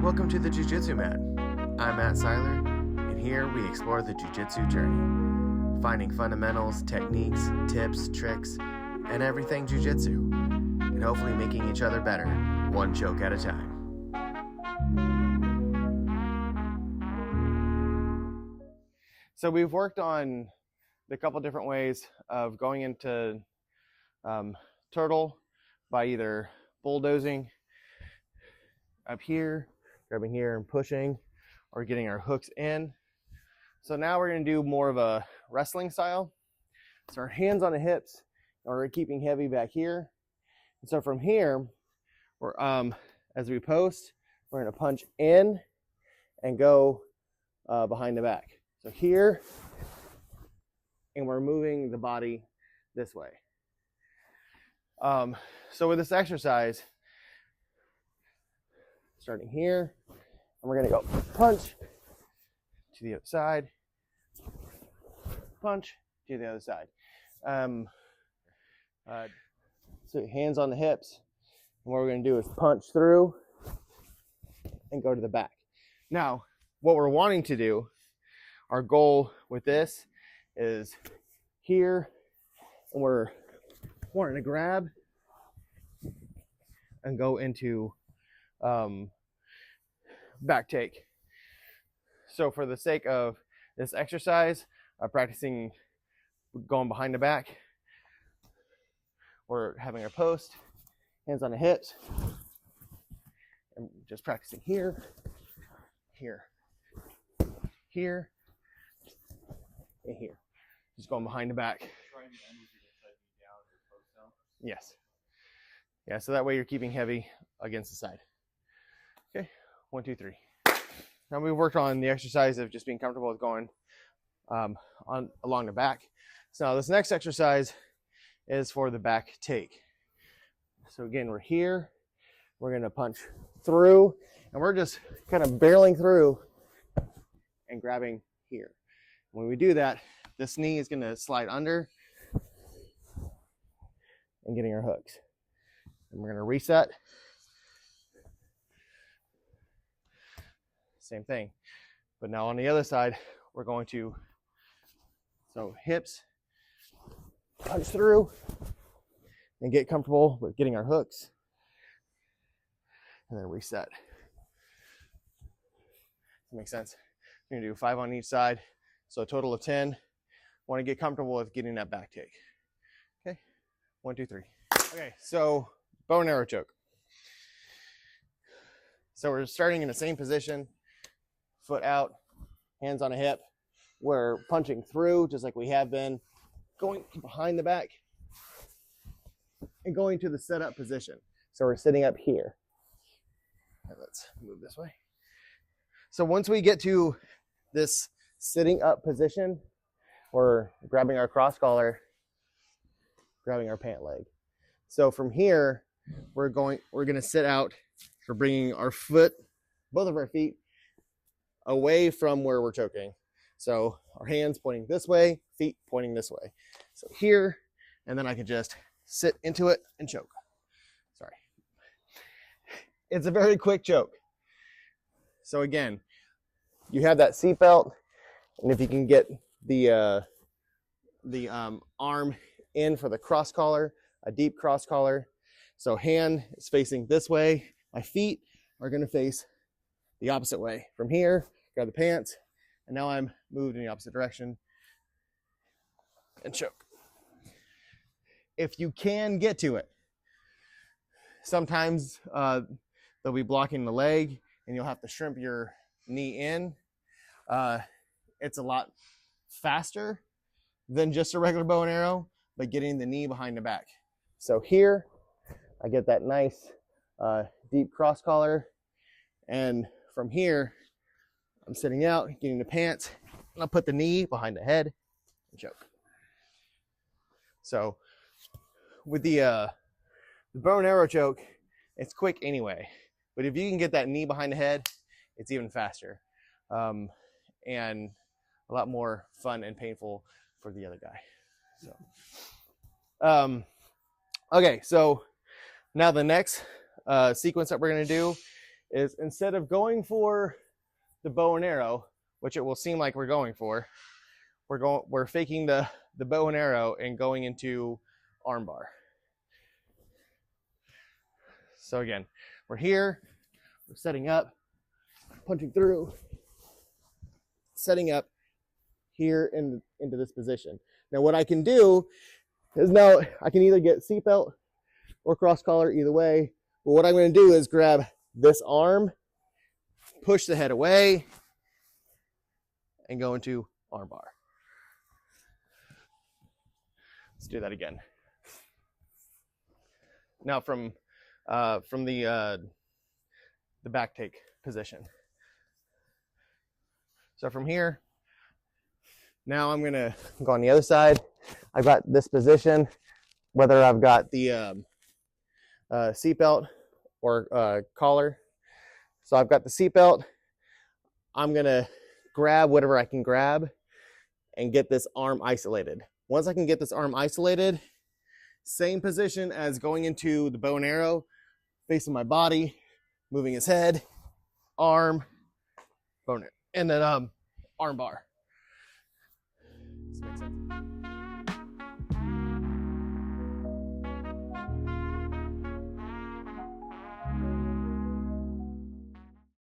Welcome to the Jiu-Jitsu Mat. I'm Matt Seiler, and here we explore the Jiu-Jitsu journey, finding fundamentals, techniques, tips, tricks, and everything Jiu-Jitsu, and hopefully making each other better, one choke at a time. So we've worked on the couple different ways of going into turtle by either bulldozing up here, grabbing here and pushing, or getting our hooks in. So now we're going to do more of a wrestling style. So our hands on the hips, and we're keeping heavy back here. And so from here, we're as we post, we're going to punch in and go behind the back. So here, and we're moving the body this way. So with this exercise, starting here, and we're going to go punch to the other side, punch to the other side. So hands on the hips, and what we're going to do is punch through and go to the back. Now, what we're wanting to do, our goal with this is here, and we're wanting to grab and go into back take. So for the sake of this exercise, practicing going behind the back, we're having our post, hands on the hips, and just practicing here, here, here, and here. Just going behind the back. Yes. Yeah, so that way you're keeping heavy against the side. Okay, 1, 2, 3. Now we've worked on the exercise of just being comfortable with going along the back. So this next exercise is for the back take. So again, we're here. We're going to punch through, and we're just kind of barreling through and grabbing here. When we do that, this knee is going to slide under and getting our hooks. And we're going to reset. Same thing. But now on the other side, we're going to, so hips, punch through, and get comfortable with getting our hooks. And then reset. That makes sense. We're going to do 5 on each side. So a total of 10. Want to get comfortable with getting that back take. Okay, 1, 2, 3. Okay, so bow and arrow choke. So we're starting in the same position, foot out, hands on a hip. We're punching through just like we have been, going behind the back and going to the setup position. So we're sitting up here. Right, let's move this way. So once we get to this sitting up position, we're grabbing our cross collar, grabbing our pant leg. So from here, we're going to sit out. We're bringing our foot, both of our feet, away from where we're choking. So our hands pointing this way, feet pointing this way. So here, and then I can just sit into it and choke. Sorry. It's a very quick choke. So again, you have that seatbelt, and if you can get the arm in for the cross collar, a deep cross collar. So hand is facing this way. My feet are going to face the opposite way. From here, grab the pants, and now I'm moved in the opposite direction and choke. If you can get to it, sometimes they'll be blocking the leg, and you'll have to shrimp your knee in. It's a lot faster than just a regular bow and arrow, but getting the knee behind the back. So here, I get that nice deep cross collar, and from here, I'm sitting out, getting the pants, and I'll put the knee behind the head and choke. So with the bow and arrow choke, it's quick anyway, but if you can get that knee behind the head, it's even faster, and a lot more fun and painful for the other guy. So, okay, so now the next sequence that we're going to do is instead of going for the bow and arrow, which it will seem like we're going for, we're faking the bow and arrow and going into armbar. So again, we're here, we're setting up, punching through, setting up here into this position. Now what I can do is now I can either get seatbelt or cross collar, either way. But what I'm going to do is grab this arm, push the head away, and go into armbar. Let's do that again. Now from the back take position. So from here, now I'm gonna go on the other side. I've got this position, whether I've got the seatbelt or collar. So I've got the seatbelt. I'm gonna grab whatever I can grab and get this arm isolated. Once I can get this arm isolated, same position as going into the bow and arrow, facing my body, moving his head, arm, bow and then arm bar.